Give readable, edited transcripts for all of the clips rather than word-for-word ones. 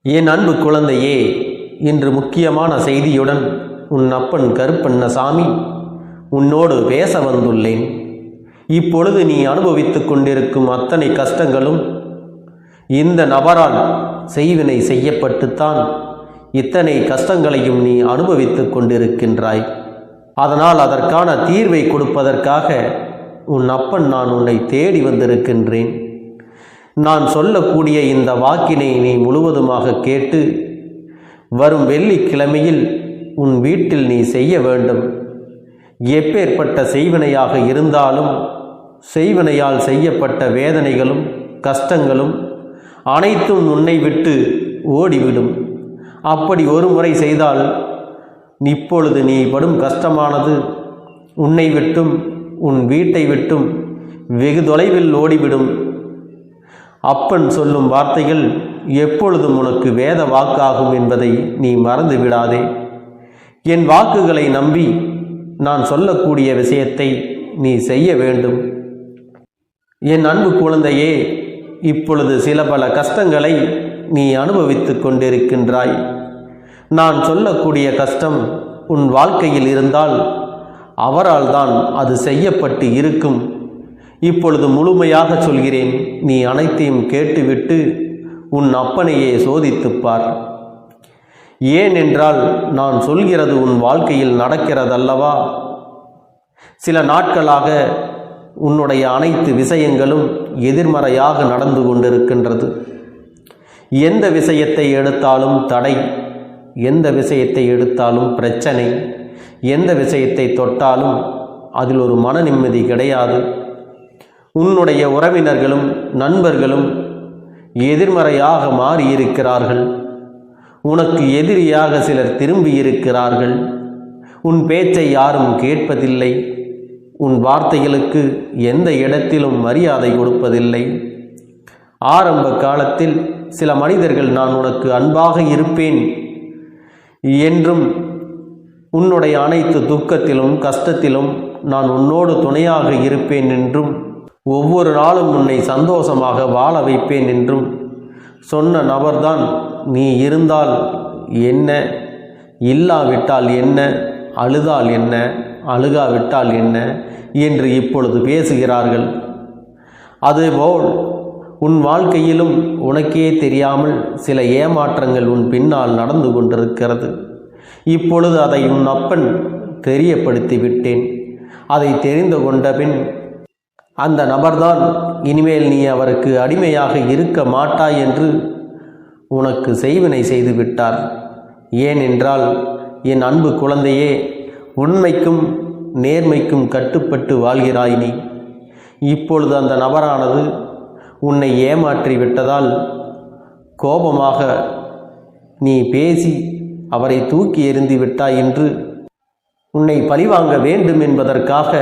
என் அன்பு குழந்தையே, இன்று முக்கியமான செய்தியுடன் உன் அப்பன் கருப்பண்ணசாமி உன்னோடு பேச வந்துள்ளேன். இப்பொழுது நீ அனுபவித்துக் கொண்டிருக்கும் அத்தனை கஷ்டங்களும் இந்த நபரால் செய்வினை செய்யப்பட்டுத்தான் இத்தனை கஷ்டங்களையும் நீ அனுபவித்துக் கொண்டிருக்கின்றாய். அதனால் அதற்கான தீர்வை கொடுப்பதற்காக உன் அப்பன் நான் உன்னை தேடி வந்திருக்கின்றேன். நான் சொல்லக்கூடிய இந்த வாக்கினை நீ முழுவதுமாக கேட்டு வரும் வெள்ளிக்கிழமையில் உன் வீட்டில் நீ செய்ய வேண்டும். எப்பேற்பட்ட செய்வினையாக இருந்தாலும் செய்வினையால் செய்யப்பட்ட வேதனைகளும் கஷ்டங்களும் அனைத்தும் உன்னை விட்டு ஓடிவிடும். அப்படி ஒரு முறை செய்தால் இப்பொழுது நீ படும் கஷ்டமானது உன்னை விட்டும் உன் வீட்டை விட்டும் வெகு தொலைவில் ஓடிவிடும். அப்பன் சொல்லும் வார்த்தைகள் எப்பொழுதும் உனக்கு வேத வாக்காகும் என்பதை நீ மறந்து விடாதே. என் வாக்குகளை நம்பி நான் சொல்லக்கூடிய விஷயத்தை நீ செய்ய வேண்டும். என் அன்பு குழந்தையே, இப்பொழுது சில பல கஷ்டங்களை நீ அனுபவித்துக் கொண்டிருக்கின்றாய். நான் சொல்லக்கூடிய கஷ்டம் உன் வாழ்க்கையில் இருந்தால் அவரால் தான் அது செய்யப்பட்டு இருக்கும். இப்பொழுது முழுமையாக சொல்கிறேன். நீ அனைத்தையும் கேட்டுவிட்டு உன் அப்பனையே சோதித்துப்பார். ஏனென்றால் நான் சொல்கிறது உன் வாழ்க்கையில் நடக்கிறதல்லவா. சில நாட்களாக உன்னுடைய அனைத்து விஷயங்களும் எதிர்மறையாக நடந்து கொண்டிருக்கின்றது. எந்த விஷயத்தை எடுத்தாலும் தடை, எந்த விஷயத்தை எடுத்தாலும் பிரச்சனை, எந்த விஷயத்தை தொட்டாலும் அதில் ஒரு மன நிம்மதி கிடையாது. உன்னுடைய உறவினர்களும் நண்பர்களும் எதிர்மறையாக மாறியிருக்கிறார்கள். உனக்கு எதிரியாக சிலர் திரும்பி இருக்கிறார்கள். உன் பேச்சை யாரும் கேட்பதில்லை. உன் வார்த்தைகளுக்கு எந்த இடத்திலும் மரியாதை கொடுப்பதில்லை. ஆரம்ப காலத்தில் சில மனிதர்கள் நான் உனக்கு அன்பாக இருப்பேன் என்றும் உன்னுடைய அனைத்து துக்கத்திலும் கஷ்டத்திலும் நான் உன்னோடு துணையாக இருப்பேன் என்றும் ஒவ்வொரு நாளும் உன்னை சந்தோஷமாக வாழ வைப்பேன் என்றும் சொன்ன நபர்தான் நீ இருந்தால் என்ன, இல்லாவிட்டால் என்ன, அழுதால் என்ன, அழுகாவிட்டால் என்ன என்று இப்பொழுது பேசுகிறார்கள். அதுபோல் உன் வாழ்க்கையிலும் உனக்கே தெரியாமல் சில ஏமாற்றங்கள் உன் பின்னால் நடந்து கொண்டிருக்கிறது. இப்பொழுது அதை உன் அப்பன் தெரியப்படுத்தி விட்டேன். அதை தெரிந்து கொண்ட பின் அந்த நபர்தான் இனிமேல் நீ அவருக்கு அடிமையாக இருக்க மாட்டாய் என்று உனக்கு செய்வினை செய்து விட்டார். ஏனென்றால் என் அன்பு குழந்தையே, உண்மைக்கும் நேர்மைக்கும் கட்டுப்பட்டு வாழ்கிறாய் நீ. இப்பொழுது அந்த நபரானது உன்னை ஏமாற்றி விட்டதால் கோபமாக நீ பேசி அவரை தூக்கி எறிந்து விட்டாய் என்று உன்னை பழிவாங்க வேண்டும் என்பதற்காக,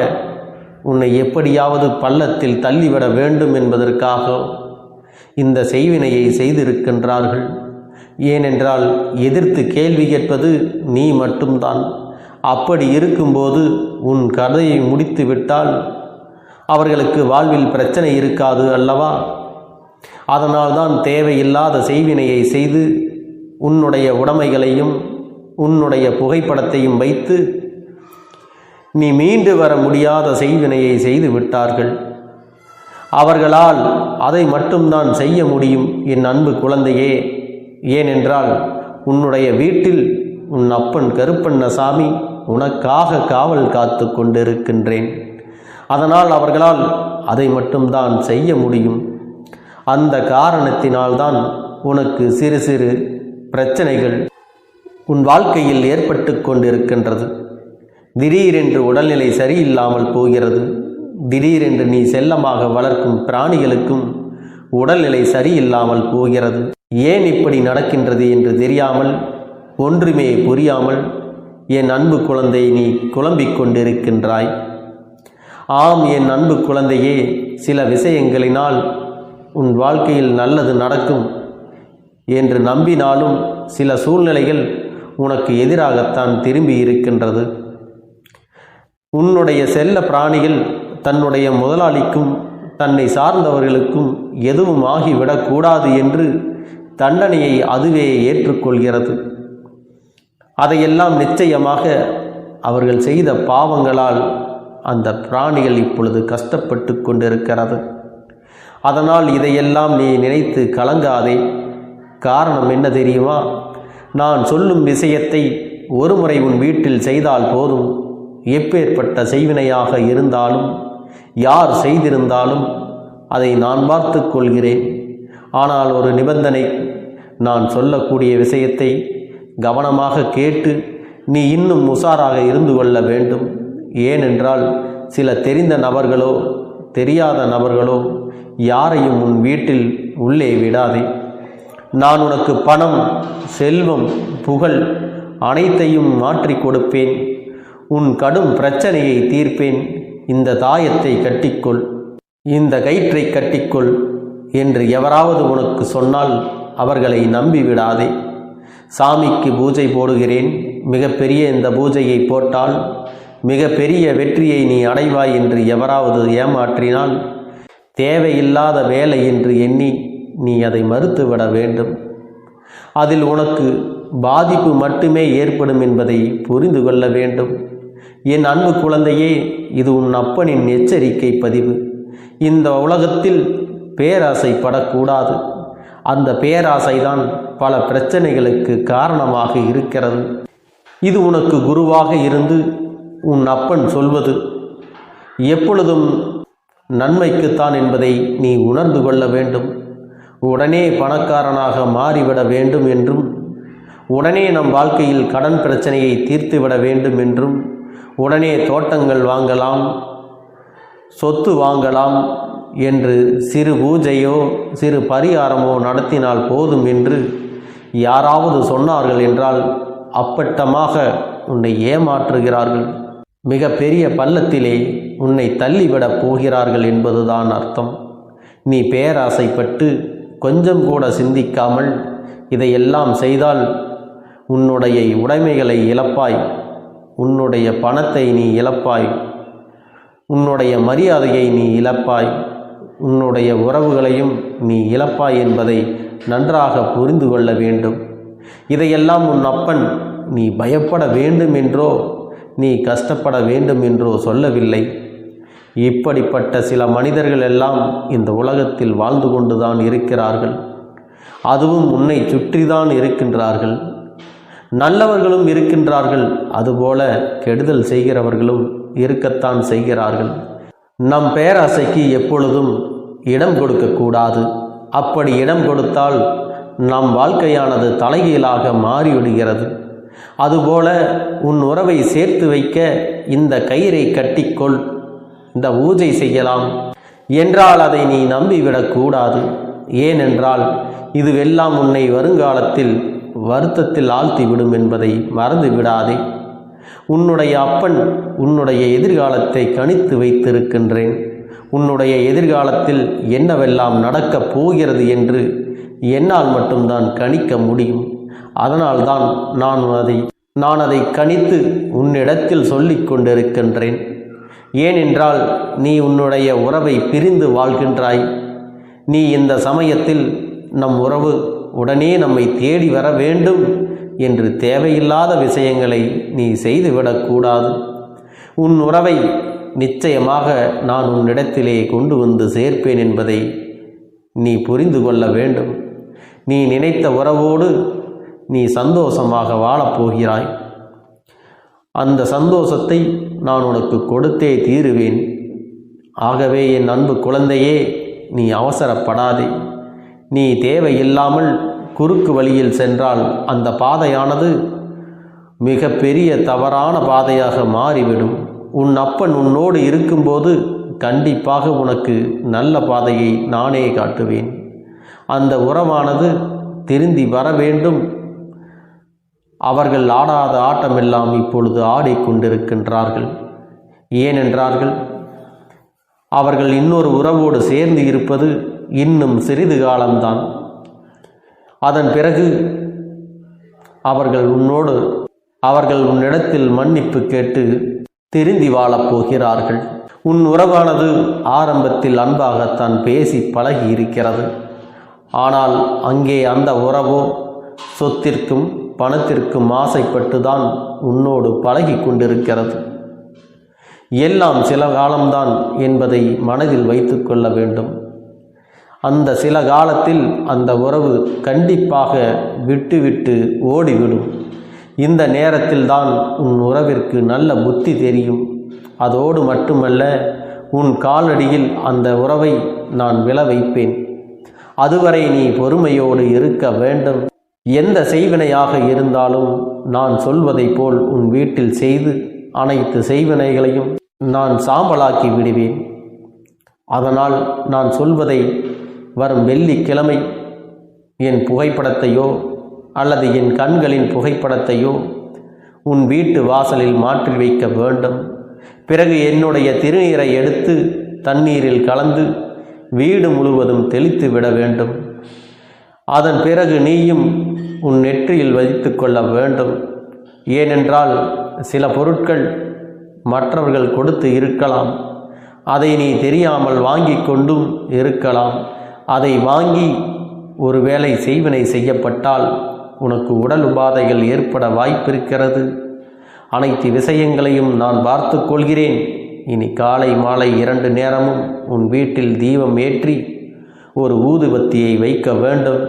உன்னை எப்படியாவது பள்ளத்தில் தள்ளிவிட வேண்டும் என்பதற்காக இந்த செய்வினையை செய்திருக்கின்றார்கள். ஏனென்றால் எதிர்த்து கேள்வி கேட்பது நீ மட்டும்தான். அப்படி இருக்கும்போது உன் கதையை முடித்து விட்டால் அவர்களுக்கு வாழ்வில் பிரச்சனை இருக்காது அல்லவா. அதனால்தான் தேவையில்லாத செய்வினையை செய்து உன்னுடைய உடைமைகளையும் உன்னுடைய புகைப்படத்தையும் வைத்து நீ மீண்டு வர முடியாத செய்வினையை செய்து விட்டார்கள். அவர்களால் அதை மட்டும்தான் செய்ய முடியும் என் அன்பு குழந்தையே. ஏனென்றால் உன்னுடைய வீட்டில் உன் அப்பன் கருப்பண்ணசாமி உனக்காக காவல் காத்து கொண்டிருக்கின்றேன். அதனால் அவர்களால் அதை மட்டும்தான் செய்ய முடியும். அந்த காரணத்தினால்தான் உனக்கு சிறு சிறு பிரச்சனைகள் உன் வாழ்க்கையில் ஏற்பட்டு கொண்டிருக்கின்றது. திடீரென்று உடல்நிலை சரியில்லாமல் போகிறது. திடீரென்று நீ செல்லமாக வளர்க்கும் பிராணிகளுக்கும் உடல்நிலை சரியில்லாமல் போகிறது. ஏன் இப்படி நடக்கின்றது என்று தெரியாமல், ஒன்றுமே புரியாமல் என் அன்பு குழந்தை நீ குழம்பிக் கொண்டிருக்கின்றாய். ஆம் என் அன்பு குழந்தையே, சில விஷயங்களினால் உன் வாழ்க்கையில் நல்லது நடக்கும் என்று நம்பினாலும் சில சூழ்நிலைகள் உனக்கு எதிராகத்தான் திரும்பி இருக்கின்றது. உன்னுடைய செல்ல பிராணிகள் தன்னுடைய முதலாளிக்கும் தன்னை சார்ந்தவர்களுக்கும் எதுவும் ஆகிவிடக்கூடாது என்று தண்டனையை அதுவே ஏற்றுக்கொள்கிறது. அதையெல்லாம் நிச்சயமாக அவர்கள் செய்த பாவங்களால் அந்த பிராணிகள் இப்பொழுது கஷ்டப்பட்டு கொண்டிருக்கிறது. அதனால் இதையெல்லாம் நீ நினைத்து கலங்காதே. காரணம் என்ன தெரியுமா? நான் சொல்லும் விஷயத்தை ஒரு முறை உன் வீட்டில் செய்தால் போதும். எப்பேற்பட்ட செய்வினையாக இருந்தாலும், யார் செய்திருந்தாலும் அதை நான் பார்த்து கொள்கிறேன். ஆனால் ஒரு நிபந்தனை, நான் சொல்லக்கூடிய விஷயத்தை கவனமாக கேட்டு நீ இன்னும் உஷாராக இருந்து கொள்ள வேண்டும். ஏனென்றால் சில தெரிந்த நபர்களோ தெரியாத நபர்களோ யாரையும் உன் வீட்டில் உள்ளே விடாதே. நான் உனக்கு பணம், செல்வம், புகழ் அனைத்தையும் மாற்றி கொடுப்பேன். உன் கடும் பிரச்சனையை தீர்ப்பேன். இந்த தாயத்தை கட்டிக்கொள், இந்த கயிற்றை கட்டிக்கொள் என்று எவராவது உனக்கு சொன்னால் அவர்களை நம்பிவிடாதே. சாமிக்கு பூஜை போடுகிறேன், மிகப்பெரிய இந்த பூஜையை போட்டால் மிகப்பெரிய வெற்றியை நீ அடைவாய் என்று எவராவது ஏமாற்றினால் தேவையில்லாத வேலை என்று எண்ணி நீ அதை மறுத்துவிட வேண்டும். அதில் உனக்கு பாதிப்பு மட்டுமே ஏற்படும் என்பதை புரிந்து கொள்ள வேண்டும். என் அன்பு குழந்தையே, இது உன் அப்பனின் எச்சரிக்கை பதிவு. இந்த உலகத்தில் பேராசைப்படக்கூடாது. அந்த பேராசைதான் பல பிரச்சனைகளுக்கு காரணமாக இருக்கிறது. இது உனக்கு குருவாக இருந்து உன் அப்பன் சொல்வது எப்பொழுதும் நன்மைக்குத்தான் என்பதை நீ உணர்ந்து கொள்ள வேண்டும். உடனே பணக்காரனாக மாறிவிட வேண்டும் என்றும், உடனே நம் வாழ்க்கையில் கடன் பிரச்சனையை தீர்த்துவிட வேண்டும் என்றும், உடனே தோட்டங்கள் வாங்கலாம், சொத்து வாங்கலாம் என்று சிறு பூஜையோ சிறு பரிகாரமோ நடத்தினால் போதும் என்று யாராவது சொன்னார்கள் என்றால் அப்பட்டமாக உன்னை ஏமாற்றுகிறார்கள். மிக பெரிய பள்ளத்திலே உன்னை தள்ளிவிடப் போகிறார்கள் என்பதுதான் அர்த்தம். நீ பேராசைப்பட்டு கொஞ்சம் கூட சிந்திக்காமல் இதையெல்லாம் செய்தால் உன்னுடைய உடைமைகளை இழப்பாய், உன்னுடைய பணத்தை நீ இழப்பாய், உன்னுடைய மரியாதையை நீ இழப்பாய், உன்னுடைய உறவுகளையும் நீ இழப்பாய் என்பதை நன்றாக புரிந்து கொள்ள வேண்டும். இதையெல்லாம் உன் அப்பன் நீ பயப்பட வேண்டும் என்றோ நீ கஷ்டப்பட வேண்டும் என்றோ சொல்லவில்லை. இப்படிப்பட்ட சில மனிதர்கள் எல்லாம் இந்த உலகத்தில் வாழ்ந்து கொண்டுதான் இருக்கிறார்கள். அதுவும் உன்னை சுற்றிதான் இருக்கின்றார்கள். நல்லவர்களும் இருக்கின்றார்கள், அதுபோல கெடுதல் செய்கிறவர்களும் இருக்கத்தான் செய்கிறார்கள். நம் பேராசைக்கு எப்பொழுதும் இடம் கொடுக்கக்கூடாது. அப்படி இடம் கொடுத்தால் நம் வாழ்க்கையானது தலைகீழாக மாறிவிடுகிறது. அதுபோல உன் உறவை சேர்த்து வைக்க இந்த கயிறை கட்டிக்கொள், இந்த பூஜை செய்யலாம் என்றால் அதை நீ நம்பிவிடக்கூடாது. ஏனென்றால் இதுவெல்லாம் உன்னை வருங்காலத்தில் வருத்தத்தில் ஆழ்த்திவிடும் என்பதை மறந்து விடாதே. உன்னுடைய அப்பன் உன்னுடைய எதிர்காலத்தை கணித்து வைத்திருக்கின்றேன். உன்னுடைய எதிர்காலத்தில் என்னவெல்லாம் நடக்கப் போகிறது என்று என்னால் மட்டும்தான் கணிக்க முடியும். அதனால்தான் நான் அதை கணித்து உன்னிடத்தில் சொல்லிக் கொண்டிருக்கின்றேன். ஏனென்றால் நீ உன்னுடைய உறவை பிரிந்து வாழ்கின்றாய். நீ இந்த சமயத்தில் நம் உறவு உடனே நம்மை தேடி வர வேண்டும் என்று தேவையில்லாத விஷயங்களை நீ செய்துவிடக்கூடாது. உன் உறவை நிச்சயமாக நான் உன்னிடத்திலே கொண்டு வந்து சேர்ப்பேன் என்பதை நீ புரிந்து கொள்ள வேண்டும். நீ நினைத்த உறவோடு நீ சந்தோஷமாக வாழப்போகிறாய். அந்த சந்தோஷத்தை நான் உனக்கு கொடுத்தே தீருவேன். ஆகவே என் அன்பு குழந்தையே, நீ அவசரப்படாதே. நீ தேவையில்லாமல் குறுக்கு வழியில் சென்றால் அந்த பாதையானது மிக பெரிய தவறான பாதையாக மாறிவிடும். உன் அப்பன் உன்னோடு இருக்கும்போது கண்டிப்பாக உனக்கு நல்ல பாதையை நானே காட்டுவேன். அந்த உறவானது திருந்தி வர வேண்டும். அவர்கள் ஆடாத ஆட்டமெல்லாம் இப்பொழுது ஆடிக்கொண்டிருக்கின்றார்கள். ஏனென்றார்கள் அவர்கள் இன்னொரு உறவோடு சேர்ந்து இருப்பது இன்னும் சிறிது காலம்தான். அதன் பிறகு அவர்கள் உன்னிடத்தில் மன்னிப்பு கேட்டு திருந்தி வாழப் போகிறார்கள். உன் உறவானது ஆரம்பத்தில் அன்பாகத்தான் பேசி பழகி இருக்கிறது. ஆனால் அங்கே அந்த உறவோ சொத்திற்கும் பணத்திற்கும் ஆசைப்பட்டுதான் உன்னோடு பழகி கொண்டிருக்கிறது. எல்லாம் சில காலம்தான் என்பதை மனதில் வைத்து கொள்ள வேண்டும். அந்த சில காலத்தில் அந்த உறவு கண்டிப்பாக விட்டு ஓடிவிடும். இந்த நேரத்தில்தான் உன் உறவிற்கு நல்ல புத்தி தெரியும். அதோடு மட்டுமல்ல, உன் காலடியில் அந்த உறவை நான் விழ வைப்பேன். அதுவரை நீ பொறுமையோடு இருக்க வேண்டும். எந்த செய்வினையாக இருந்தாலும் நான் சொல்வதை போல் உன் வீட்டில் செய்து அனைத்து செய்வினைகளையும் நான் சாம்பலாக்கி விடுவேன். அதனால் நான் சொல்வதை வரும் வெள்ளிக்கிழமை என் புகைப்படத்தையோ அல்லது என் கண்களின் புகைப்படத்தையோ உன் வீட்டு வாசலில் மாற்றி வைக்க வேண்டும். பிறகு என்னுடைய திருநீரை எடுத்து தண்ணீரில் கலந்து வீடு முழுவதும் தெளித்து விட வேண்டும். அதன் பிறகு நீயும் உன் நெற்றியில் வைத்து கொள்ள வேண்டும். ஏனென்றால் சில பொருட்கள் மற்றவர்கள் கொடுத்து இருக்கலாம். அதை நீ தெரியாமல் வாங்கி கொண்டும் இருக்கலாம். அதை வாங்கி ஒருவேளை செய்வினை செய்யப்பட்டால் உனக்கு உடல் உபாதைகள் ஏற்பட வாய்ப்பிருக்கிறது. அனைத்து விஷயங்களையும் நான் பார்த்து கொள்கிறேன். இனி காலை மாலை 2 நேரமும் உன் வீட்டில் தீபம் ஏற்றி ஒரு ஊதுபத்தியை வைக்க வேண்டும்.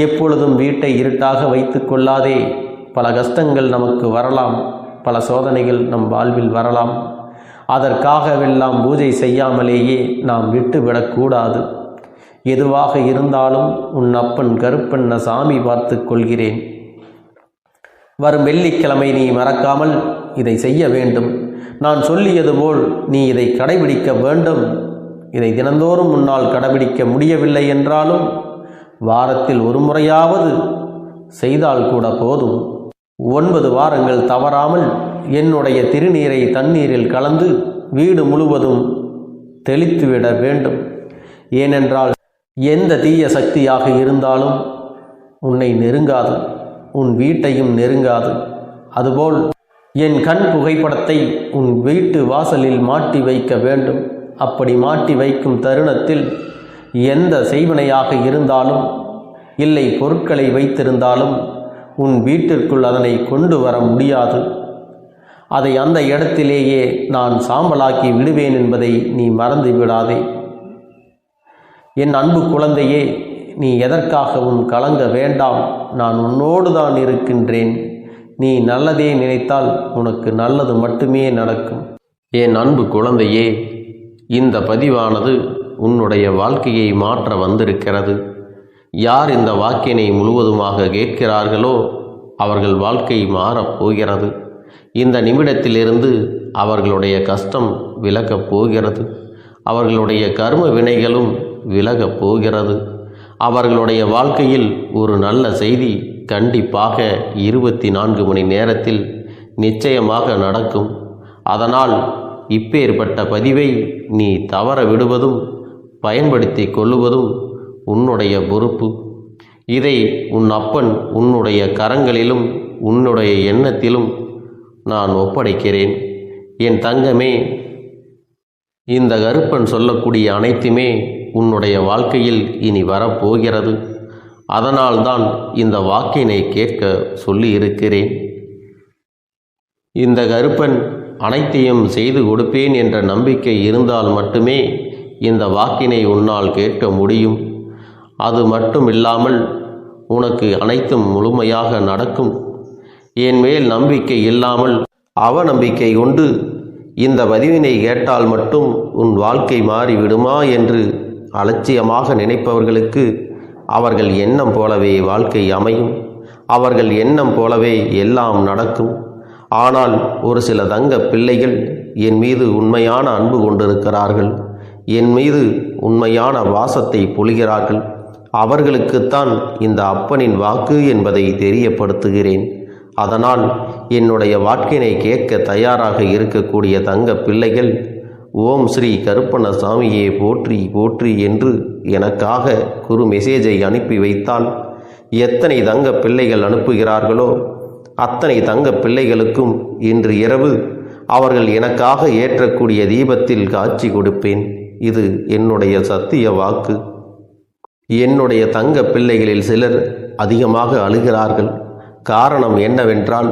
எப்பொழுதும் வீட்டை இருட்டாக வைத்து கொள்ளாதே. பல கஷ்டங்கள் நமக்கு வரலாம், பல சோதனைகள் நம் வாழ்வில் வரலாம். அதற்காகவெல்லாம் பூஜை செய்யாமலேயே நாம் விட்டுவிடக்கூடாது. எதுவாக இருந்தாலும் உன் அப்பன் கருப்பண்ண சாமி பார்த்து கொள்கிறேன். வரும் வெள்ளிக்கிழமை நீ மறக்காமல் இதை செய்ய வேண்டும். நான் சொல்லியது போல் நீ இதை கடைபிடிக்க வேண்டும். இதை தினந்தோறும் உன்னால் கடைபிடிக்க முடியவில்லை என்றாலும் வாரத்தில் ஒரு முறையாவது செய்தால் கூட போதும். 9 வாரங்கள் தவறாமல் என்னுடைய திருநீரை தண்ணீரில் கலந்து வீடு முழுவதும் தெளித்துவிட வேண்டும். ஏனென்றால் எந்த தீய சக்தியாக இருந்தாலும் உன்னை நெருங்காது, உன் வீட்டையும் நெருங்காது. அதுபோல் என் கண் புகைப்படத்தை உன் வீட்டு வாசலில் மாட்டி வைக்க வேண்டும். அப்படி மாட்டி வைக்கும் தருணத்தில் எந்த செய்வினையாக இருந்தாலும் இல்லை பொருட்களை வைத்திருந்தாலும் உன் வீட்டிற்குள் அதனை கொண்டு வர முடியாது. அதை அந்த இடத்திலேயே நான் சாம்பலாக்கி விடுவேன் என்பதை நீ மறந்து விடாதே. என் அன்பு குழந்தையே, நீ எதற்காகவும் கலங்க வேண்டாம். நான் உன்னோடு தான் இருக்கின்றேன். நீ நல்லதே நினைத்தால் உனக்கு நல்லது மட்டுமே நடக்கும். என் அன்பு குழந்தையே, இந்த பதிவானது உன்னுடைய வாழ்க்கையை மாற்ற வந்திருக்கிறது. யார் இந்த வாக்கினை முழுவதுமாக கேட்கிறார்களோ அவர்கள் வாழ்க்கை மாறப்போகிறது. இந்த நிமிடத்திலிருந்து அவர்களுடைய கஷ்டம் விலகப் போகிறது. அவர்களுடைய கர்ம வினைகளும் விலகப் போகிறது. அவர்களுடைய வாழ்க்கையில் ஒரு நல்ல செய்தி கண்டிப்பாக 24 மணி நேரத்தில் நிச்சயமாக நடக்கும். அதனால் இப்பேற்பட்ட பதிவை நீ தவற விடுவதும் பயன்படுத்தி கொள்ளுவதும் உன்னுடைய பொறுப்பு. இதை உன் அப்பன் உன்னுடைய கரங்களிலும் உன்னுடைய எண்ணத்திலும் நான் ஒப்படைக்கிறேன். என் தங்கமே, இந்த கருப்பன் சொல்லக்கூடிய அனைத்துமே உன்னுடைய வாழ்க்கையில் இனி வரப்போகிறது. அதனால்தான் இந்த வாக்கினை கேட்க சொல்லி இருக்கிறேன். இந்த கருப்பன் அனைத்தையும் செய்து கொடுப்பேன் என்ற நம்பிக்கை இருந்தால் மட்டுமே இந்த வாக்கினை உன்னால் கேட்க முடியும். அது மட்டும் இல்லாமல் உனக்கு அனைத்தும் முழுமையாக நடக்கும். என் மேல் நம்பிக்கை இல்லாமல் அவநம்பிக்கை கொண்டு இந்த பதிவினை கேட்டால் மட்டும் உன் வாழ்க்கை மாறிவிடுமா என்று அலட்சியமாக நினைப்பவர்களுக்கு அவர்கள் எண்ணம் போலவே வாழ்க்கை அமையும். அவர்கள் எண்ணம் போலவே எல்லாம் நடக்கும். ஆனால் ஒரு சில தங்க பிள்ளைகள் என் மீது உண்மையான அன்பு கொண்டிருக்கிறார்கள். என் மீது உண்மையான வாசத்தை பொழிகிறார்கள். அவர்களுக்குத்தான் இந்த அப்பனின் வாக்கு என்பதை தெரியப்படுத்துகிறேன். அதனால் என்னுடைய வாக்கினை கேட்க தயாராக இருக்கக்கூடிய தங்க பிள்ளைகள் ஓம் ஸ்ரீ கருப்பண்ண சாமியே போற்றி போற்றி என்று எனக்காக குறு மெசேஜை அனுப்பி வைத்தால் எத்தனை தங்க பிள்ளைகள் அனுப்புகிறார்களோ அத்தனை தங்க பிள்ளைகளுக்கும் இன்று இரவு அவர்கள் எனக்காக ஏற்றக்கூடிய தீபத்தில் காட்சி கொடுப்பேன். இது என்னுடைய சத்திய வாக்கு. என்னுடைய தங்க பிள்ளைகளில் சிலர் அதிகமாக அழுகிறார்கள். காரணம் என்னவென்றால்,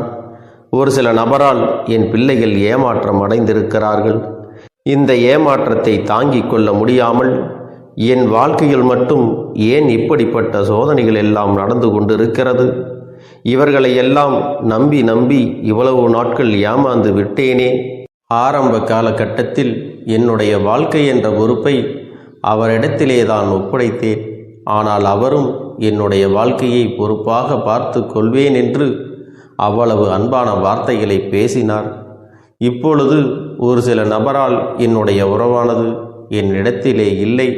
ஒரு சில நபரால் என் பிள்ளைகள் ஏமாற்றம் அடைந்திருக்கிறார்கள். இந்த ஏமாற்றத்தை தாங்கிக் கொள்ள முடியாமல் என் வாழ்க்கையில் மட்டும் ஏன் இப்படிப்பட்ட சோதனைகள் எல்லாம் நடந்து கொண்டிருக்கிறது? இவர்களை எல்லாம் நம்பி நம்பி இவ்வளவு நாட்கள் ஏமாந்து விட்டேனே. ஆரம்ப காலகட்டத்தில் என்னுடைய வாழ்க்கை என்ற பொறுப்பை அவரிடத்திலே தான் ஒப்படைத்தேன். ஆனால் அவரும் என்னுடைய வாழ்க்கையை பொறுப்பாக பார்த்து கொள்வேன் என்று அவ்வளவு அன்பான வார்த்தைகளை பேசினார். இப்பொழுது ஒரு சில நபரால் என்னுடைய உறவானது என்னிடத்திலே இல்லை.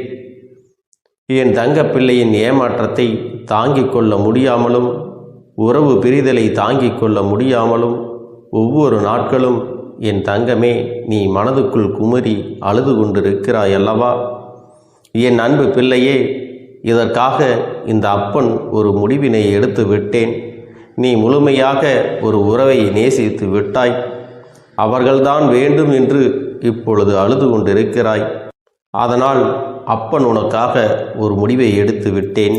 என் தங்க பிள்ளையின் ஏமாற்றத்தை தாங்கிக் கொள்ள முடியாமலும் உறவு பிரிதலை தாங்கிக் கொள்ள முடியாமலும் ஒவ்வொரு நாட்களும் என் தங்கமே, நீ மனதுக்குள் குமரி அழுது கொண்டிருக்கிறாய் அல்லவா? என் அன்பு பிள்ளையே, இதற்காக இந்த அப்பன் ஒரு முடிவினை எடுத்து விட்டேன். நீ முழுமையாக ஒரு உறவை நேசித்து விட்டாய். அவர்கள்தான் வேண்டும் என்று இப்பொழுது அழுது கொண்டிருக்கிறாய். அதனால் அப்பன் உனக்காக ஒரு முடிவை எடுத்து விட்டேன்.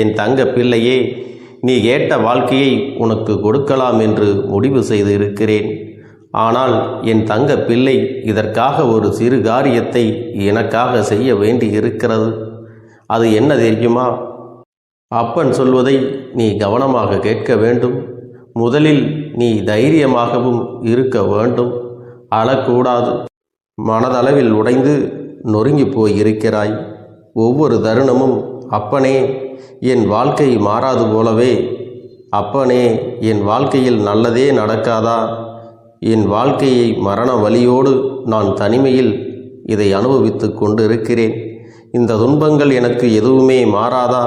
என் தங்க பிள்ளையே, நீ கேட்ட வாழ்க்கையை உனக்கு கொடுக்கலாம் என்று முடிவு செய்து இருக்கிறேன். ஆனால் என் தங்க பிள்ளை, இதற்காக ஒரு சிறு காரியத்தை எனக்காக செய்ய வேண்டி இருக்கிறது. அது என்ன தெரியுமா? அப்பன் சொல்வதை நீ கவனமாக கேட்க வேண்டும். முதலில் நீ தைரியமாகவும் இருக்க வேண்டும். அழக்கூடாது. மனதளவில் உடைந்து நொறுங்கி போய் இருக்கிறாய். ஒவ்வொரு தருணமும் அப்பனே, என் வாழ்க்கை மாறாது போலவே, அப்பனே, என் வாழ்க்கையில் நல்லதே நடக்காதா? என் வாழ்க்கையை மரண வலியோடு நான் தனிமையில் இதை அனுபவித்து கொண்டு இருக்கிறேன். இந்த துன்பங்கள் எனக்கு எதுவுமே மாறாதா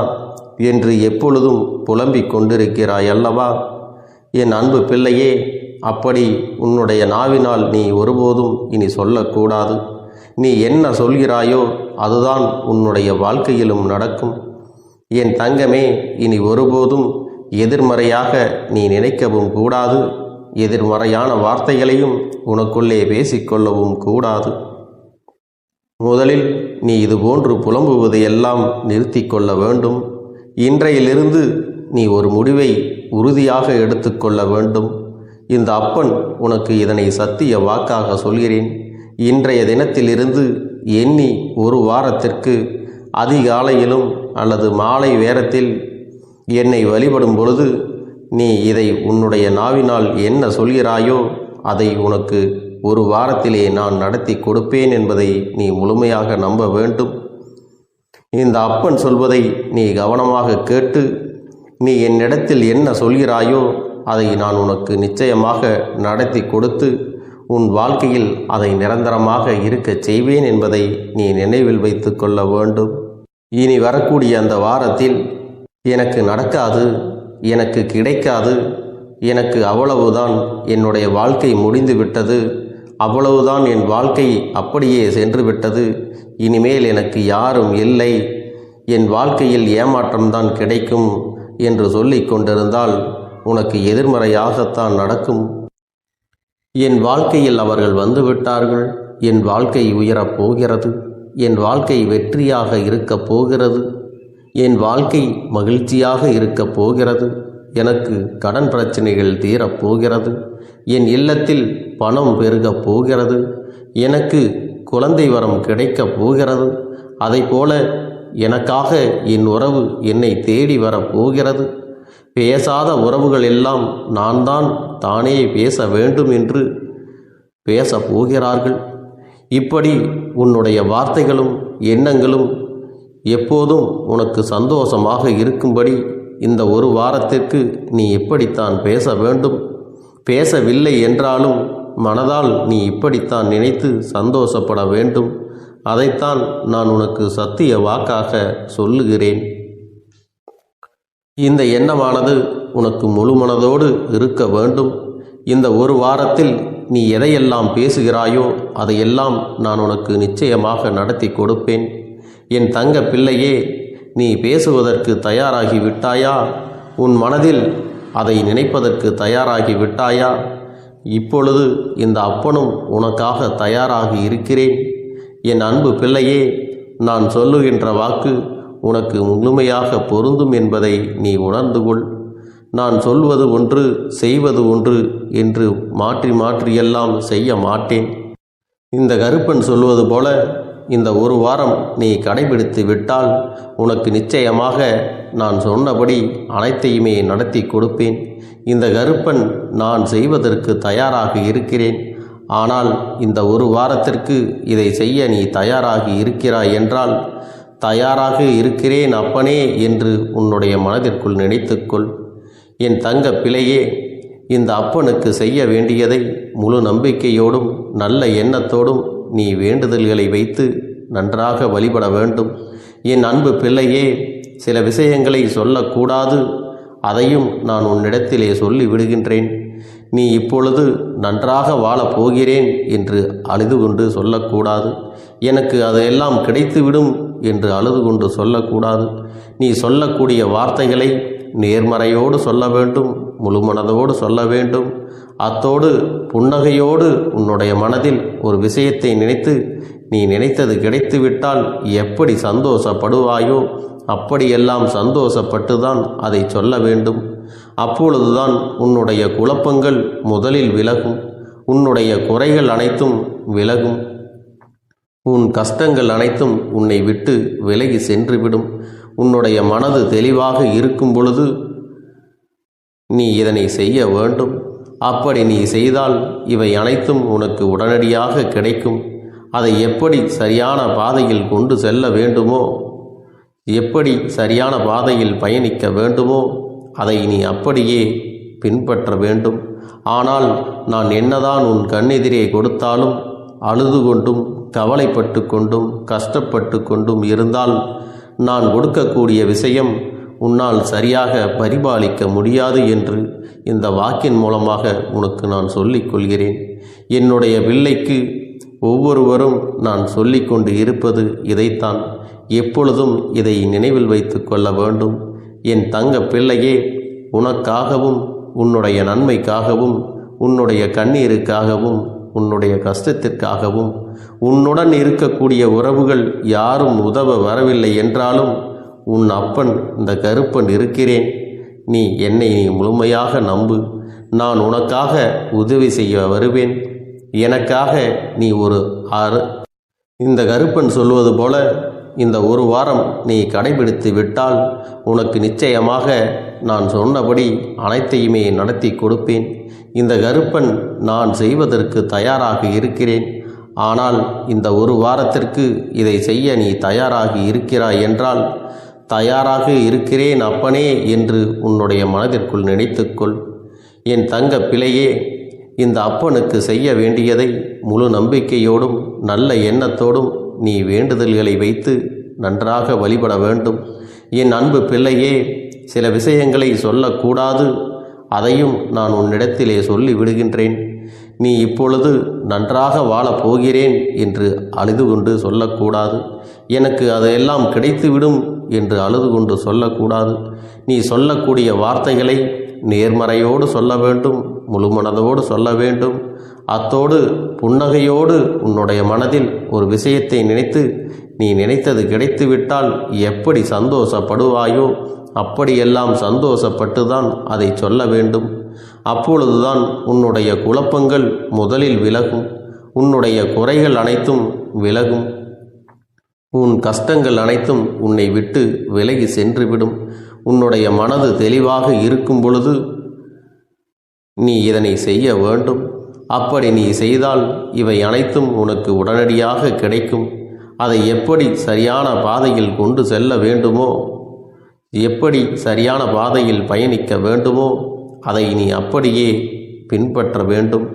என்று எப்பொழுதும் புலம்பிக் கொண்டிருக்கிறாய் அல்லவா? என் அன்பு பிள்ளையே, அப்படி உன்னுடைய நாவினால் நீ ஒருபோதும் இனி சொல்லக்கூடாது. நீ என்ன சொல்கிறாயோ அதுதான் உன்னுடைய வாழ்க்கையிலும் நடக்கும். என் தங்கமே, இனி ஒருபோதும் எதிர்மறையாக நீ நினைக்கவும் கூடாது. எதிர்மறையான வார்த்தைகளையும் உனக்குள்ளே பேசிக்கொள்ளவும் கூடாது. முதலில் நீ இதுபோன்று புலம்புவதையெல்லாம் நிறுத்தி கொள்ள வேண்டும். இன்றையிலிருந்து நீ ஒரு முடிவை உறுதியாக எடுத்துக்கொள்ள வேண்டும். இந்த அப்பன் உனக்கு இதனை சத்திய வாக்காக சொல்கிறேன். இன்றைய தினத்திலிருந்து எண்ணி ஒரு வாரத்திற்கு அதிகாலையிலும் அல்லது மாலை நேரத்தில் என்னை வழிபடும் பொழுது நீ இதை உன்னுடைய நாவினால் என்ன சொல்கிறாயோ அதை உனக்கு ஒரு வாரத்திலே நான் நடத்தி கொடுப்பேன் என்பதை நீ முழுமையாக நம்ப வேண்டும். இந்த அப்பன் சொல்வதை நீ கவனமாக கேட்டு நீ என்னிடத்தில் என்ன சொல்கிறாயோ அதை நான் உனக்கு நிச்சயமாக நடத்தி கொடுத்து உன் வாழ்க்கையில் அதை நிரந்தரமாக இருக்கச் செய்வேன் என்பதை நீ நினைவில் வைத்து கொள்ள வேண்டும். இனி வரக்கூடிய அந்த வாரத்தில் எனக்கு நடக்காது, எனக்கு கிடைக்காது, எனக்கு அவ்வளவுதான், என்னுடைய வாழ்க்கை முடிந்து விட்டது, அவ்வளவுதான், என் வாழ்க்கை அப்படியே சென்று விட்டது, இனிமேல் எனக்கு யாரும் இல்லை, என் வாழ்க்கையில் ஏமாற்றம்தான் கிடைக்கும் என்று சொல்லிக் கொண்டிருந்தால் உனக்கு எதிர்மறையாகத்தான் நடக்கும். என் வாழ்க்கையில் அவர்கள் வந்துவிட்டார்கள். என் வாழ்க்கை உயரப் போகிறது. என் வாழ்க்கை வெற்றியாக இருக்கப் போகிறது. என் வாழ்க்கை மகிழ்ச்சியாக இருக்கப் போகிறது. எனக்கு கடன் பிரச்சனைகள் தீரப்போகிறது. என் இல்லத்தில் பணம் பெருகப் போகிறது. எனக்கு குழந்தை வரம் கிடைக்கப் போகிறது. அதைப்போல எனக்காக என் உறவு என்னை தேடி வரப்போகிறது. பேசாத உறவுகள் எல்லாம் நான் தான் தானே பேச வேண்டும் என்று பேசப் போகிறார்கள். இப்படி உன்னுடைய வார்த்தைகளும் எண்ணங்களும் எப்போதும் உனக்கு சந்தோஷமாக இருக்கும்படி இந்த ஒரு வாரத்திற்கு நீ இப்படித்தான் பேச வேண்டும். பேசவில்லை என்றாலும் மனதால் நீ இப்படித்தான் நினைத்து சந்தோஷப்பட வேண்டும். அதைத்தான் நான் உனக்கு சத்திய வாக்காக சொல்லுகிறேன். இந்த எண்ணமானது உனக்கு முழு மனதோடு இருக்க வேண்டும். இந்த ஒரு வாரத்தில் நீ எதையெல்லாம் பேசுகிறாயோ அதையெல்லாம் நான் உனக்கு நிச்சயமாக நடத்தி கொடுப்பேன். என் தங்க பிள்ளையே, நீ பேசுவதற்கு தயாராகி விட்டாயா? உன் மனதில் அதை நினைப்பதற்கு தயாராகி விட்டாயா? இப்பொழுது இந்த அப்பனும் உனக்காக தயாராகி இருக்கிறேன். என் அன்பு பிள்ளையே, நான் சொல்லுகின்ற வாக்கு உனக்கு முழுமையாக பொருந்தும் என்பதை நீ உணர்ந்து கொள். நான் சொல்வது ஒன்று செய்வது ஒன்று என்று மாற்றி மாற்றியெல்லாம் செய்ய மாட்டேன். இந்த கருப்பன் சொல்வது போல இந்த ஒரு வாரம் நீ கடைபிடித்து விட்டால் உனக்கு நிச்சயமாக நான் சொன்னபடி அனைத்தையுமே நடத்தி கொடுப்பேன். இந்த கருப்பன் நான் செய்வதற்கு தயாராக இருக்கிறேன். ஆனால் இந்த ஒரு வாரத்திற்கு இதை செய்ய நீ தயாராகி இருக்கிறாய் என்றால், தயாராக இருக்கிறேன் அப்பனே என்று உன்னுடைய மனதிற்குள் நினைத்துக்கொள். என் தங்க பிள்ளையே, இந்த அப்பனுக்கு செய்ய வேண்டியதை முழு நம்பிக்கையோடும் நல்ல எண்ணத்தோடும் நீ வேண்டுதல்களை வைத்து நன்றாக வழிபட வேண்டும். என் அன்பு பிள்ளையே, சில விஷயங்களை சொல்லக்கூடாது, அதையும் நான் உன்னிடத்திலே சொல்லி விடுகின்றேன். நீ இப்பொழுது நன்றாக வாழப் போகிறேன் என்று அழுது கொண்டு சொல்லக்கூடாது. எனக்கு அதையெல்லாம் கிடைத்துவிடும் என்று அழுது கொண்டு சொல்லக்கூடாது. நீ சொல்லக்கூடிய வார்த்தைகளை நேர்மறையோடு சொல்ல வேண்டும், முழுமனதோடு சொல்ல வேண்டும். அத்தோடு புன்னகையோடு உன்னுடைய மனதில் ஒரு விஷயத்தை நினைத்து நீ நினைத்தது கிடைத்துவிட்டால் எப்படி சந்தோஷப்படுவாயோ அப்படியெல்லாம் சந்தோஷப்பட்டுதான் அதை சொல்ல வேண்டும். அப்பொழுதுதான் உன்னுடைய குழப்பங்கள் முதலில் விலகும், உன்னுடைய குறைகள் அனைத்தும் விலகும், உன் கஷ்டங்கள் அனைத்தும் உன்னை விட்டு விலகி சென்றுவிடும். உன்னுடைய மனது தெளிவாக இருக்கும் பொழுது நீ இதனை செய்ய வேண்டும். அப்படி நீ செய்தால் இவை அனைத்தும் உனக்கு உடனடியாக கிடைக்கும். அதை எப்படி சரியான பாதையில் கொண்டு செல்ல வேண்டுமோ, எப்படி சரியான பாதையில் பயணிக்க வேண்டுமோ அதை நீ அப்படியே பின்பற்ற வேண்டும். ஆனால் நான் என்னதான் உன் கண்ணெதிரே கொடுத்தாலும் அழுது கொண்டும் கவலைப்பட்டு கொண்டும் கஷ்டப்பட்டு கொண்டும் இருந்தால் நான் கொடுக்கக்கூடிய விஷயம் உன்னால் சரியாக பரிபாலிக்க முடியாது என்று இந்த வாக்கின் மூலமாக உனக்கு நான் சொல்லிக் கொள்கிறேன். என்னுடைய பிள்ளைக்கு ஒவ்வொருவரும் நான் சொல்லிக்கொண்டு இருப்பது இதைத்தான். எப்பொழுதும் இதை நினைவில் வைத்து கொள்ள வேண்டும். என் தங்க பிள்ளையே, உனக்காகவும் உன்னுடைய நன்மைக்காகவும் உன்னுடைய கண்ணீருக்காகவும் உன்னுடைய கஷ்டத்திற்காகவும் உன்னுடன் இருக்கக்கூடிய உறவுகள் யாரும் உதவ வரவில்லை என்றாலும் உன் அப்பன் இந்த கருப்பன் இருக்கிறேன். நீ என்னை முழுமையாக நம்பு. நான் உனக்காக உதவி செய்ய வருவேன். எனக்காக நீ ஒரு இந்த கருப்பன் சொல்வது போல இந்த ஒரு வாரம் நீ கடைபிடித்து விட்டால் உனக்கு நிச்சயமாக நான் சொன்னபடி அனைத்தையுமே நடத்தி கொடுப்பேன். இந்த கருப்பன் நான் செய்வதற்கு தயாராக இருக்கிறேன். ஆனால் இந்த ஒரு வாரத்திற்கு இதை செய்ய நீ தயாராகி இருக்கிறாய் என்றால், தயாராக இருக்கிறேன் அப்பனே என்று உன்னுடைய மனதிற்குள் நினைத்துக்கொள். என் தங்க பிள்ளையே, இந்த அப்பனுக்கு செய்ய வேண்டியதை முழு நம்பிக்கையோடும் நல்ல எண்ணத்தோடும் நீ வேண்டுதல்களை வைத்து நன்றாக வழிபட வேண்டும். என் அன்பு பிள்ளையே, சில விஷயங்களை சொல்லக்கூடாது, அதையும் நான் உன்னிடத்திலே சொல்லி விடுகின்றேன். நீ இப்பொழுது நன்றாக வாழப் போகிறேன் என்று அழுது கொண்டு சொல்லக்கூடாது. எனக்கு அதையெல்லாம் கிடைத்துவிடும் என்று அழுது கொண்டு சொல்லக்கூடாது. நீ சொல்லக்கூடிய வார்த்தைகளை நேர்மறையோடு சொல்ல வேண்டும், முழுமனதோடு சொல்ல வேண்டும். அத்தோடு புன்னகையோடு உன்னுடைய மனதில் ஒரு விஷயத்தை நினைத்து நீ நினைத்தது கிடைத்துவிட்டால் எப்படி சந்தோஷப்படுவாயோ அப்படியெல்லாம் சந்தோஷப்பட்டுதான் அதை சொல்ல வேண்டும். அப்பொழுதுதான் உன்னுடைய குழப்பங்கள் முதலில் விலகும், உன்னுடைய குறைகள் அனைத்தும் விலகும், உன் கஷ்டங்கள் அனைத்தும் உன்னை விட்டு விலகி சென்றுவிடும். உன்னுடைய மனது தெளிவாக இருக்கும் பொழுது நீ இதனை செய்ய வேண்டும். அப்படி நீ செய்தால் இவை அனைத்தும் உனக்கு உடனடியாக கிடைக்கும். அதை எப்படி சரியான பாதையில் கொண்டு செல்ல வேண்டுமோ, எப்படி சரியான பாதையில் பயணிக்க வேண்டுமோ அதை நீ அப்படியே பின்பற்ற வேண்டும்.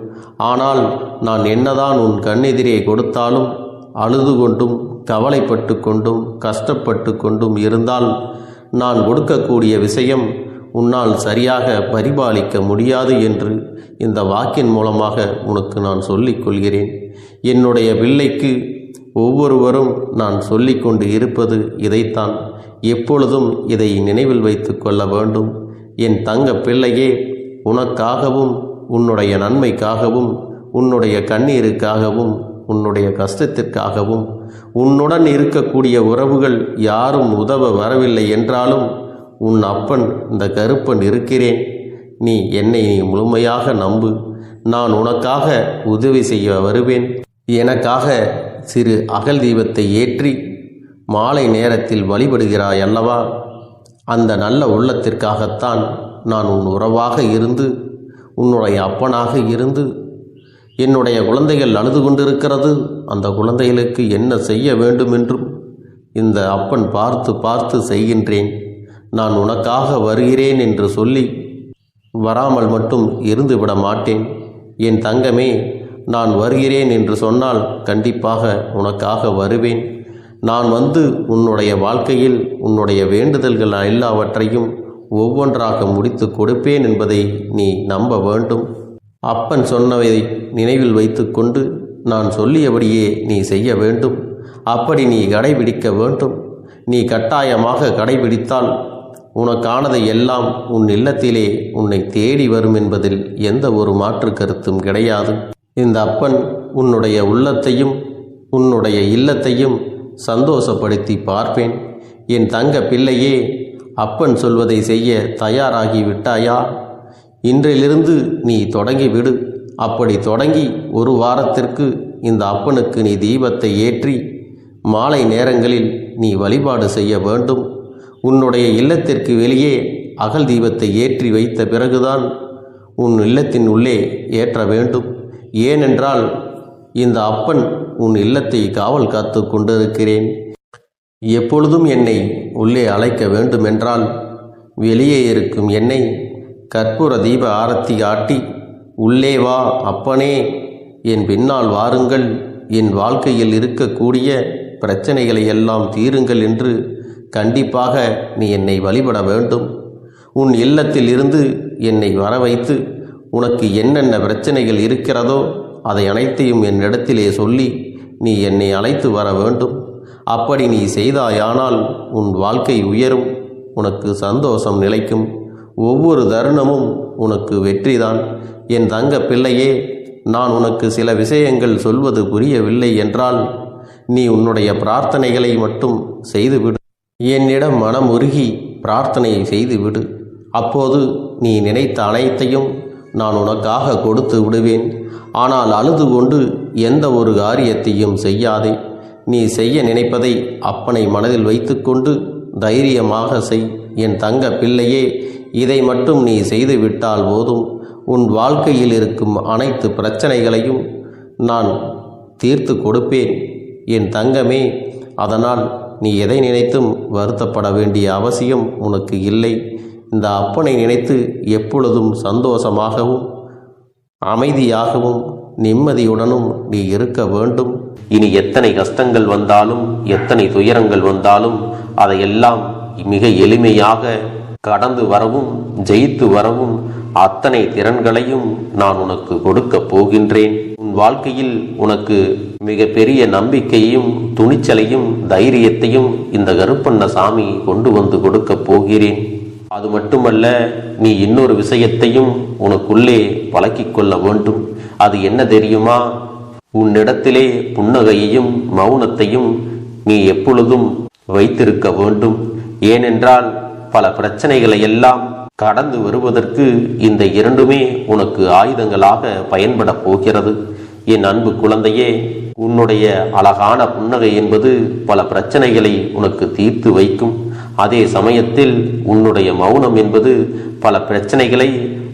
ஆனால் நான் என்னதான் உன் கண்ணெதிரே கொடுத்தாலும் அழுது கொண்டும் கவலைப்பட்டு கொண்டும் கஷ்டப்பட்டு கொண்டும் இருந்தால் நான் கொடுக்கக்கூடிய விஷயம் உன்னால் சரியாக பரிபாலிக்க முடியாது என்று இந்த வாக்கின் மூலமாக உனக்கு நான் சொல்லிக் கொள்கிறேன். என்னுடைய பிள்ளைக்கு ஒவ்வொருவரும் நான் சொல்லிக்கொண்டு இருப்பது இதைத்தான். எப்பொழுதும் இதை நினைவில் வைத்து கொள்ள வேண்டும். என் தங்க பிள்ளையே, உனக்காகவும் உன்னுடைய நன்மைக்காகவும் உன்னுடைய கண்ணீருக்காகவும் உன்னுடைய கஷ்டத்திற்காகவும் உன்னுடன் இருக்கக்கூடிய உறவுகள் யாரும் உதவ வரவில்லை என்றாலும் உன் அப்பன் இந்த கருப்பன் இருக்கிறேன். நீ என்னை முழுமையாக நம்பு. நான் உனக்காக உதவி செய்ய வருவேன். எனக்காக சிறு அகல் தீபத்தை ஏற்றி மாலை நேரத்தில் வழிபடுகிறாய் அல்லவா? அந்த நல்ல உள்ளத்திற்காகத்தான் நான் உன் உறவாக இருந்து உன்னுடைய அப்பனாக இருந்து என்னுடைய குழந்தைகள் அழுது கொண்டிருக்கிறது, அந்த குழந்தைகளுக்கு என்ன செய்ய வேண்டும் என்றும் இந்த அப்பன் பார்த்து பார்த்து செய்கின்றேன். நான் உனக்காக வருகிறேன் என்று சொல்லி வராமல் மட்டும் இருந்துவிட மாட்டேன். என் தங்கமே, நான் வருகிறேன் என்று சொன்னால் கண்டிப்பாக உனக்காக வருவேன். நான் வந்து உன்னுடைய வாழ்க்கையில் உன்னுடைய வேண்டுதல்கள் எல்லாவற்றையும் ஒவ்வொன்றாக முடித்து கொடுப்பேன் என்பதை நீ நம்ப வேண்டும். அப்பன் சொன்னதை நினைவில் வைத்து கொண்டு நான் சொல்லியபடியே நீ செய்ய வேண்டும். அப்படி நீ கடைபிடிக்க வேண்டும். நீ கட்டாயமாக கடைபிடித்தால் உனக்கானதை எல்லாம் உன் இல்லத்திலே உன்னை தேடி வரும் என்பதில் எந்த ஒரு மாற்று கருத்தும் கிடையாது. இந்த அப்பன் உன்னுடைய உள்ளத்தையும் உன்னுடைய இல்லத்தையும் சந்தோஷப்படுத்தி பார்ப்பேன். என் தங்க பிள்ளையே, அப்பன் சொல்வதை செய்ய தயாராகி விட்டாயா? இன்றிலிருந்து நீ தொடங்கிவிடு. அப்படி தொடங்கி ஒரு வாரத்திற்கு இந்த அப்பனுக்கு நீ தீபத்தை ஏற்றி மாலை நேரங்களில் நீ வழிபாடு செய்ய வேண்டும். உன்னுடைய இல்லத்திற்கு வெளியே அகல் தீபத்தை ஏற்றி வைத்த பிறகுதான் உன் இல்லத்தின் உள்ளே ஏற்ற வேண்டும். ஏனென்றால் இந்த அப்பன் உன் இல்லத்தை காவல் காத்து கொண்டிருக்கிறேன். எப்பொழுதும் என்னை உள்ளே அழைக்க வேண்டுமென்றால் வெளியே இருக்கும் என்னை கற்பூர தீப ஆரத்தி ஆட்டி உள்ளே வா அப்பனே, என் பின்னால் வாருங்கள், என் வாழ்க்கையில் இருக்கக்கூடிய பிரச்சனைகளை எல்லாம் தீருங்கள் என்று கண்டிப்பாக நீ என்னை வழிபட வேண்டும். உன் இல்லத்தில் இருந்து என்னை வர வைத்து உனக்கு என்னென்ன பிரச்சனைகள் இருக்கிறதோ அதை அனைத்தையும் என்னிடத்திலே சொல்லி நீ என்னை அழைத்து வர வேண்டும். அப்படி நீ செய்தாயானால் உன் வாழ்க்கை உயரும், உனக்கு சந்தோஷம் நிலைக்கும், ஒவ்வொரு தருணமும் உனக்கு வெற்றிதான். என் தங்க பிள்ளையே, நான் உனக்கு சில விஷயங்கள் சொல்வது புரியவில்லை என்றால் நீ உன்னுடைய பிரார்த்தனைகளை மட்டும் செய்துவிடு. என்னிடம் மனமுருகி பிரார்த்தனை செய்துவிடு. அப்போது நீ நினைத்த அனைத்தையும் நான் உனக்காக கொடுத்து விடுவேன். ஆனால் அழுது கொண்டு எந்த ஒரு காரியத்தையும் செய்யாதே. நீ செய்ய நினைப்பதை அப்பனை மனதில் வைத்துக்கொண்டு தைரியமாக செய். என் தங்க பிள்ளையே, இதை மட்டும் நீ செய்துவிட்டால் போதும். உன் வாழ்க்கையில் இருக்கும் அனைத்து பிரச்சனைகளையும் நான் தீர்த்து கொடுப்பேன் என் தங்கமே. அதனால் நீ எதை நினைத்தும் வருத்தப்பட வேண்டிய அவசியம் உனக்கு இல்லை. இந்த அப்பனை நினைத்து எப்பொழுதும் சந்தோஷமாகவும் அமைதியாகவும் நிம்மதியுடனும் நீ இருக்க வேண்டும். இனி எத்தனை கஷ்டங்கள் வந்தாலும் எத்தனை துயரங்கள் வந்தாலும் அதையெல்லாம் மிக எளிமையாக கடந்து வரவும் ஜெயித்து வரவும் அத்தனை திறன்களையும் நான் உனக்கு கொடுக்க போகின்றேன். உன் வாழ்க்கையில் உனக்கு மிக பெரிய நம்பிக்கையையும் துணிச்சலையும் தைரியத்தையும் இந்த கருப்பண்ணசாமி கொண்டு வந்து கொடுக்க போகிறேன். அது மட்டுமல்ல, நீ இன்னொரு விஷயத்தையும் உனக்குள்ளே பழக்கிக் கொள்ள வேண்டும். அது என்ன தெரியுமா? உன்னிடத்திலே புன்னகையையும் மௌனத்தையும் நீ எப்பொழுதும் வைத்திருக்க வேண்டும். ஏனென்றால் பல பிரச்சனைகளை எல்லாம் கடந்து வருவதற்கு இந்த இரண்டுமே உனக்கு ஆயுதங்களாக பயன்பட போகிறது. என் அன்பு குழந்தையே, உன்னுடைய அழகான புன்னகை என்பது பல பிரச்சனைகளை உனக்கு தீர்த்து வைக்கும். அதே சமயத்தில் உன்னுடைய மௌனம் என்பது பல பிரச்சனைகளை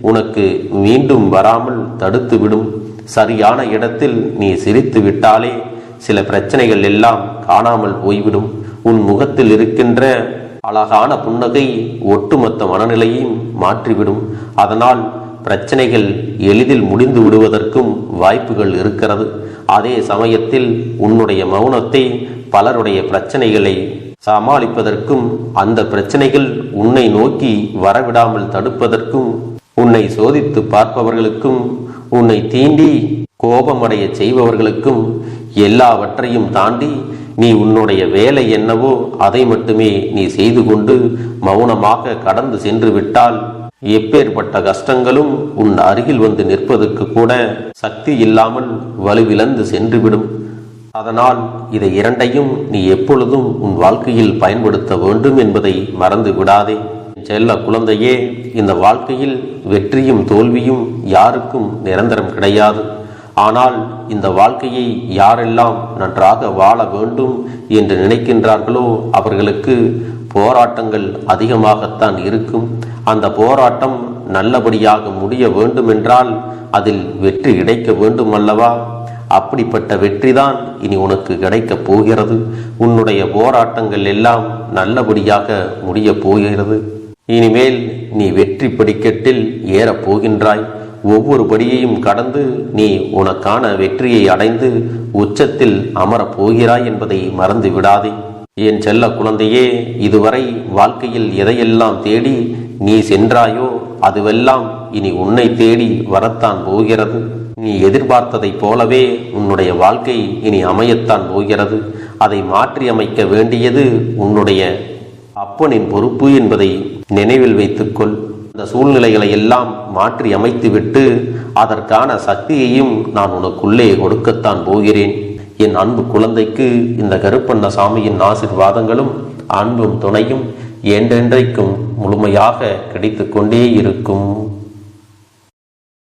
உனக்கு மீண்டும் வராமல் தடுத்துவிடும். சரியான இடத்தில் நீ சிரித்து விட்டாலே சில பிரச்சனைகள் எல்லாம் காணாமல் போய்விடும். உன் முகத்தில் இருக்கின்ற அழகான புன்னகை ஒட்டுமொத்த மனநிலையும் மாற்றிவிடும். அதனால் பிரச்சனைகள் எளிதில் முடிந்து விடுவதற்கும் வாய்ப்புகள் இருக்கிறது. அதே சமயத்தில் உன்னுடைய மௌனத்தை பலருடைய பிரச்சனைகளை சமாளிப்பதற்கும் அந்த பிரச்சனைகள் உன்னை நோக்கி வரவிடாமல் தடுப்பதற்கும் உன்னை சோதித்து பார்ப்பவர்களுக்கும் உன்னை தீண்டி கோபமடைய செய்பவர்களுக்கும் எல்லாவற்றையும் தாண்டி நீ உன்னுடைய வேலை என்னவோ அதை மட்டுமே நீ செய்து கொண்டு மௌனமாக கடந்து சென்று விட்டால் எப்பேற்பட்ட கஷ்டங்களும் உன் அருகில் வந்து நிற்பதற்கு கூட சக்தி இல்லாமல் வலுவிழந்து சென்றுவிடும். அதனால் இதை இரண்டையும் நீ எப்பொழுதும் உன் வாழ்க்கையில் பயன்படுத்த வேண்டும் என்பதை மறந்து விடாதே. செல்ல குழந்தையே, இந்த வாழ்க்கையில் வெற்றியும் தோல்வியும் யாருக்கும் நிரந்தரம் கிடையாது. ஆனால் இந்த வாழ்க்கையை யாரெல்லாம் நன்றாக வாழ வேண்டும் என்று நினைக்கின்றார்களோ அவர்களுக்கு போராட்டங்கள் அதிகமாகத்தான் இருக்கும். அந்த போராட்டம் நல்லபடியாக முடிய வேண்டுமென்றால் அதில் வெற்றி கிடைக்க வேண்டும் அல்லவா? அப்படிப்பட்ட வெற்றிதான் இனி உனக்கு கிடைக்கப் போகிறது. உன்னுடைய போராட்டங்கள் எல்லாம் நல்லபடியாக முடிய போகிறது. இனிமேல் நீ வெற்றி படிக்கட்டில் ஏறப் போகின்றாய். ஒவ்வொரு படியையும் கடந்து நீ உனக்கான வெற்றியை அடைந்து உச்சத்தில் அமரப் போகிறாய் என்பதை மறந்து விடாதே. என் செல்ல குழந்தையே, இதுவரை வாழ்க்கையில் எதையெல்லாம் தேடி நீ சென்றாயோ அதுவெல்லாம் இனி உன்னை தேடி வரத்தான் போகிறது. நீ எதிர்பார்த்ததைப் போலவே உன்னுடைய வாழ்க்கை இனி அமையத்தான் போகிறது. அதை மாற்றி அமைக்க வேண்டியது உன்னுடைய அப்பனின் பொறுப்பு என்பதை நினைவில் வைத்துக்கொள். அந்த சூழ்நிலைகளை எல்லாம் மாற்றி அமைத்துவிட்டு அதற்கான சக்தியையும் நான் உனக்குள்ளே கொடுக்கத்தான் போகிறேன். என் அன்பு குழந்தைக்கு இந்த கருப்பண்ணசாமியின் ஆசீர்வாதங்களும் அன்பும் துணையும் என்றென்றைக்கும் முழுமையாக கிடைத்து கொண்டே இருக்கும்.